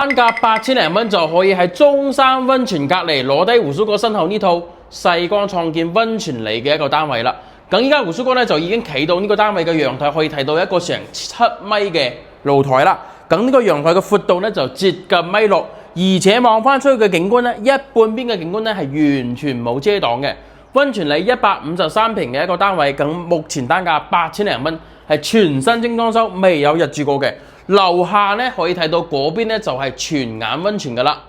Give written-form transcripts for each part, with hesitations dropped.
單價8000零蚊就可以喺中山溫泉隔離攞低胡叔哥身後呢套世光創建溫泉里嘅一個單位啦。咁依家胡叔哥咧就已經企到呢個單位嘅陽台，可以睇到一個成7米嘅露台啦。咁呢個陽台嘅闊度咧就接近1.6米，而且望翻出去嘅景觀咧，一半邊嘅景觀咧係完全冇遮擋嘅。溫泉里153平嘅一個單位，咁目前單價8000零蚊，係全新精裝修，未有入住過嘅。樓下咧可以睇到嗰邊咧就係全眼溫泉噶啦。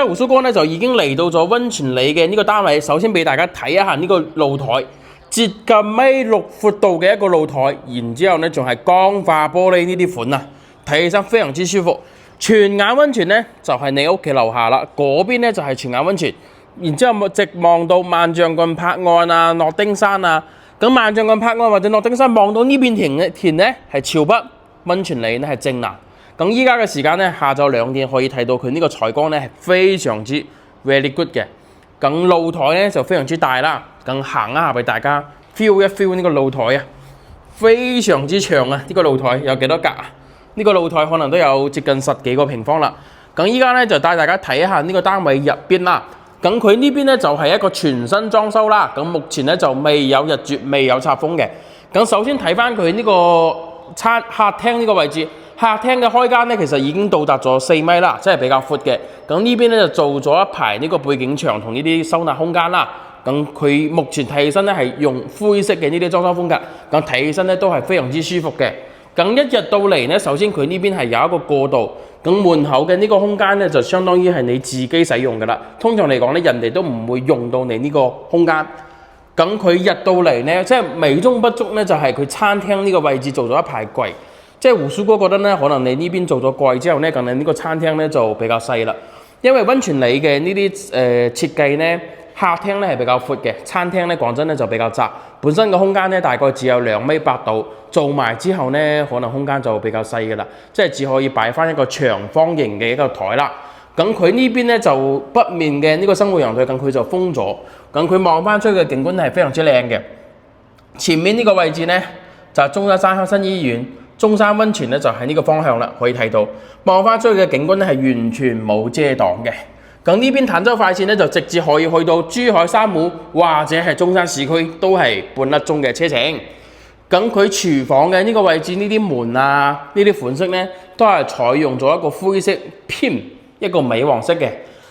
胡叔哥咧就已經嚟到咗溫泉里嘅呢個單位，首先俾大家睇一下呢個露台，接近1.6米闊度嘅一個露台，然之後咧仲係鋼化玻璃呢啲款啊，睇起身非常之舒服。全眼溫泉咧就係你屋企樓下啦，嗰邊咧就係全眼溫泉，然之後直望到萬象郡柏岸啊、諾丁山啊。咁萬象郡柏岸或者諾丁山望到呢邊田咧係朝北，溫泉里咧係正南。咁依家嘅時間咧，下晝2點可以睇到佢呢個採光咧係非常之 very good 嘅。咁露台咧就非常之大啦，咁行一下俾大家 feel 一 feel 呢個露台啊，非常之長啊！呢個露台有幾多格啊？呢個露台可能都有接近10幾個平方啦。咁依家咧就帶大家睇一下呢個單位入邊啦。咁佢呢邊咧就係一個全新裝修啦。咁目前咧就未有入住，未有插風嘅。咁首先睇翻佢呢個客廳呢個位置。客廳嘅開間咧，其實已經到達咗4米啦，即係比較闊嘅。咁呢邊咧就做咗一排呢個背景牆同呢啲收納空間啦。咁佢目前睇起身咧係用灰色嘅呢啲裝修風格，咁睇起身咧都係非常之舒服嘅。咁一入到嚟咧，首先佢呢邊係有一個過道，咁門口嘅呢個空間咧就相當於係你自己使用㗎啦。通常嚟講咧，人哋都唔會用到你呢個空間。咁佢入到嚟咧，即係美中不足咧，就係佢餐廳呢個位置做咗一排櫃。即係胡叔哥覺得咧，可能你呢邊做咗櫃之後咧，咁你呢個餐廳咧就比較細啦。因為溫泉里嘅呢啲設計咧，客廳咧係比較闊嘅，餐廳咧講真咧就比較窄。本身嘅空間咧大概只有2.8米度，做埋之後咧可能空間就比較細嘅啦，即係只可以擺翻一個長方形嘅一個台啦。咁佢呢邊咧就北面嘅呢個生活陽台，咁佢就封咗。咁佢望翻出去嘅景觀係非常之靚嘅。前面呢個位置咧就係中山鄉新醫院。中山溫泉咧就喺呢個方向啦，可以睇到望翻出去嘅景觀咧係完全冇遮擋嘅。咁呢邊坦洲快線咧就直接可以去到珠海三湖或者係中山市區，都係半粒鐘嘅車程。咁佢廚房嘅呢個位置呢啲門啊，呢啲款式咧都係採用咗一個灰色偏一個米黃色嘅。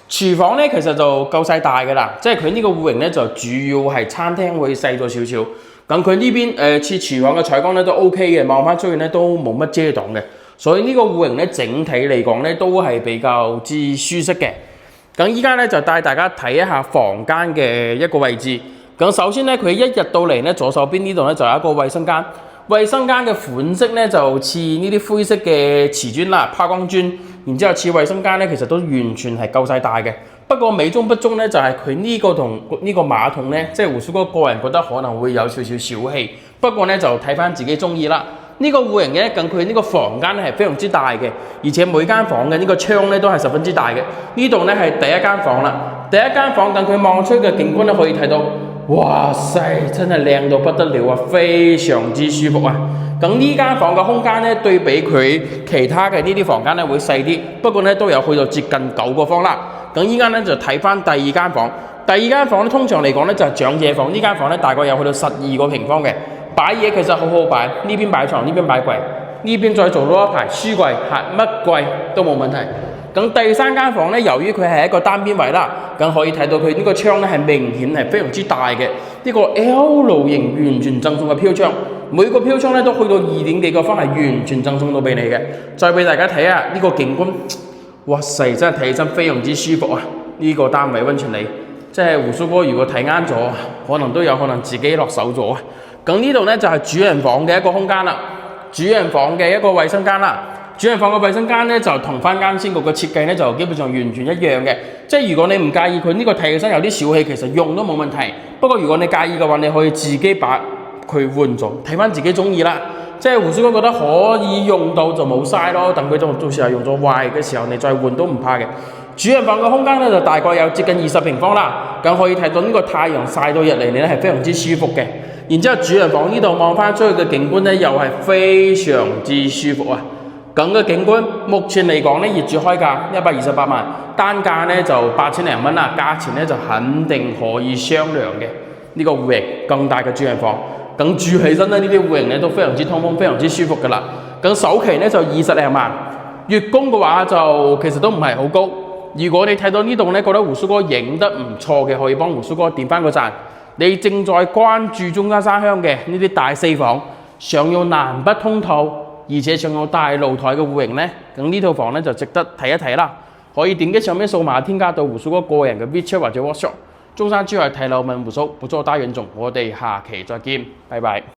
廚房咧其實就夠晒大嘅啦，即係佢呢個戶型咧就主要係餐廳會細咗少少。咁佢呢邊似廚房嘅採光咧都 OK 嘅，望翻出去咧都冇乜遮擋嘅，所以呢個戶型咧整體嚟講咧都係比較之舒適嘅。咁依家咧就帶大家睇一下房間嘅一個位置。咁首先咧佢一入到嚟咧左手邊呢度咧就有一個衛生間，衛生間嘅款式咧就似呢啲灰色嘅瓷磚啦，拋光磚，然之後似衛生間咧其實都完全係夠晒大嘅。不過美中不足咧，就係佢呢個同呢個馬桶咧，即係胡叔哥個人覺得可能會有少少小氣。不過咧就睇翻自己中意啦。呢個戶型咧，咁佢呢個房間咧係非常之大嘅，而且每間房嘅呢個窗咧都係十分之大嘅。呢度咧係第一間房啦，第一間房咁佢望出嘅景觀咧可以睇到，哇塞，真係靚到不得了啊，非常之舒服啊！咁呢間房嘅空間咧對比佢其他嘅呢啲房間咧會細啲，不過咧都有去到接近9個方啦。咁依家咧就睇翻第二間房，第二間房咧通常嚟講咧就係長者房，呢間房咧大概有去到12個平方嘅。擺嘢其實好好擺，呢邊擺床，呢邊擺櫃，呢邊再做多一排書櫃，係乜櫃都冇問題。咁第三間房咧，由於佢係一個單邊位啦，咁可以睇到佢呢個窗咧係明顯係非常之大嘅，呢個 L 型完全贈送嘅飄窗，每個飄窗咧都去到2點幾個方，係完全贈送到俾你嘅。再俾大家睇下呢個景觀，哇塞，真係睇起身非常之舒服啊！呢個單位溫泉里，即係胡蘇哥如果睇啱咗，可能都有可能自己落手咗啊！咁呢度咧就係主人房嘅一個空間啦，主人房嘅一個衛生間啦。主人房嘅衛生間咧就同翻啱先嗰個設計咧就基本上完全一樣嘅。即係如果你唔介意佢呢個睇起身有啲小氣，其實用都冇問題。不過如果你介意嘅話，你可以自己把佢換咗，睇翻自己中意啦。即係胡叔哥覺得可以用到就冇嘥咯，等佢到時候用咗壞嘅時候，你再換都唔怕嘅。主人房嘅空間咧就大概有接近20平方啦，咁可以睇到呢個太陽曬到入嚟咧係非常之舒服嘅。然之後主人房呢度望翻出去嘅景觀咧，又係非常之舒服啊！咁嘅景觀，目前嚟講咧，業主開價128萬，單價咧就8000零蚊啦，價錢咧就肯定可以商量嘅。呢個戶型更大嘅主人房，咁住起身咧呢啲戶型咧都非常之通風，非常之舒服噶啦。咁首期咧就20零萬，月供嘅話就其實都唔係好高。如果你睇到呢度咧，覺得胡蘇哥影得唔錯嘅，可以幫胡蘇哥點翻個讚。你正在關注中間沙鄉嘅呢啲大4房，想要南北通透，而且仲有大露台嘅戶型呢，咁呢套房咧就值得睇一睇啦。可以點擊上面數碼添加到胡蘇哥個人嘅 WeChat 或者 WhatsApp。中山珠海睇樓問胡蘇，不做大冤種。我哋下期再見，拜拜。